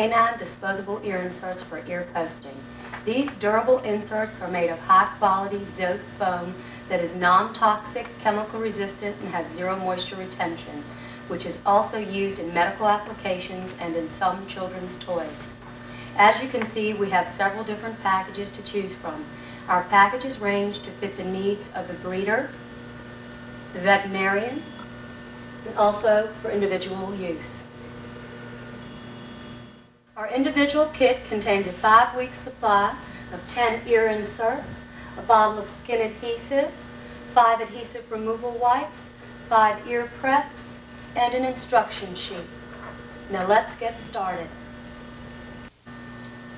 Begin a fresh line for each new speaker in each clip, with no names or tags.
canine disposable ear inserts for ear posting. These durable inserts are made of high-quality Zote foam that is non-toxic, chemical resistant, and has zero moisture retention, which is also used in medical applications and in some children's toys. As you can see, we have several different packages to choose from. Our packages range to fit the needs of the breeder, the veterinarian, and also for individual use. Our individual kit contains a 5-week supply of 10 ear inserts, a bottle of skin adhesive, 5 adhesive removal wipes, 5 ear preps, and an instruction sheet. Now let's get started.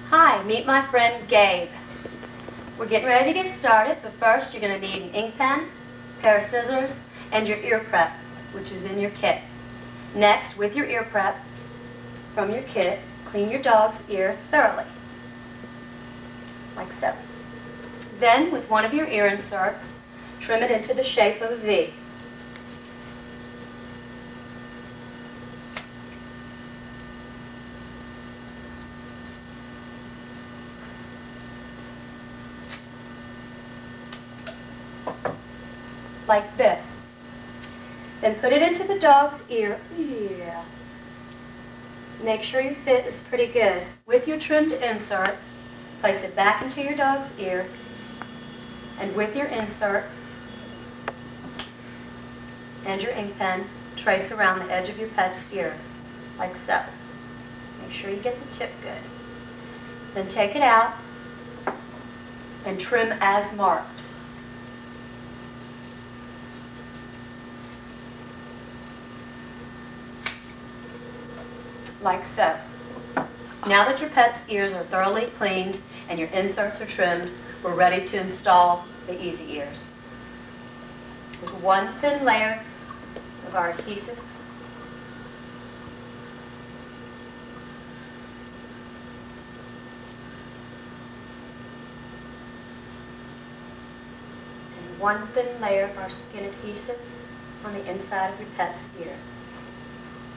Hi, meet my friend Gabe. We're getting ready to get started, but first you're going to need an ink pen, a pair of scissors, and your ear prep, which is in your kit. Next, with your ear prep from your kit, clean your dog's ear thoroughly, like so. Then, with one of your ear inserts, trim it into the shape of a V. Like this. Then put it into the dog's ear. Yeah. Make sure your fit is pretty good. With your trimmed insert, place it back into your dog's ear, and with your insert and your ink pen, trace around the edge of your pet's ear, like so. Make sure you get the tip good. Then take it out and trim as marked. Like so. Now that your pet's ears are thoroughly cleaned and your inserts are trimmed, we're ready to install the EzEarz. With one thin layer of our adhesive, and one thin layer of our skin adhesive on the inside of your pet's ear.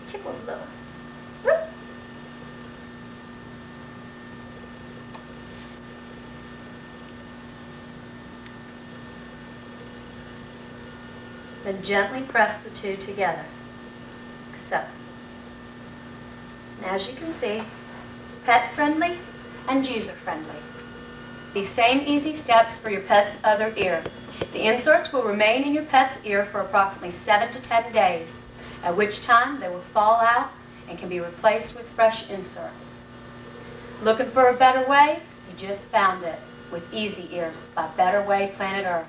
Tickles a little. Whoop. Then gently press the two together, like so. And as you can see, it's pet-friendly and user-friendly. These same easy steps for your pet's other ear. The inserts will remain in your pet's ear for approximately 7 to 10 days, at which time they will fall out and can be replaced with fresh inserts. Looking for a better way? You just found it with EzEarz by Better Way Planet Earth.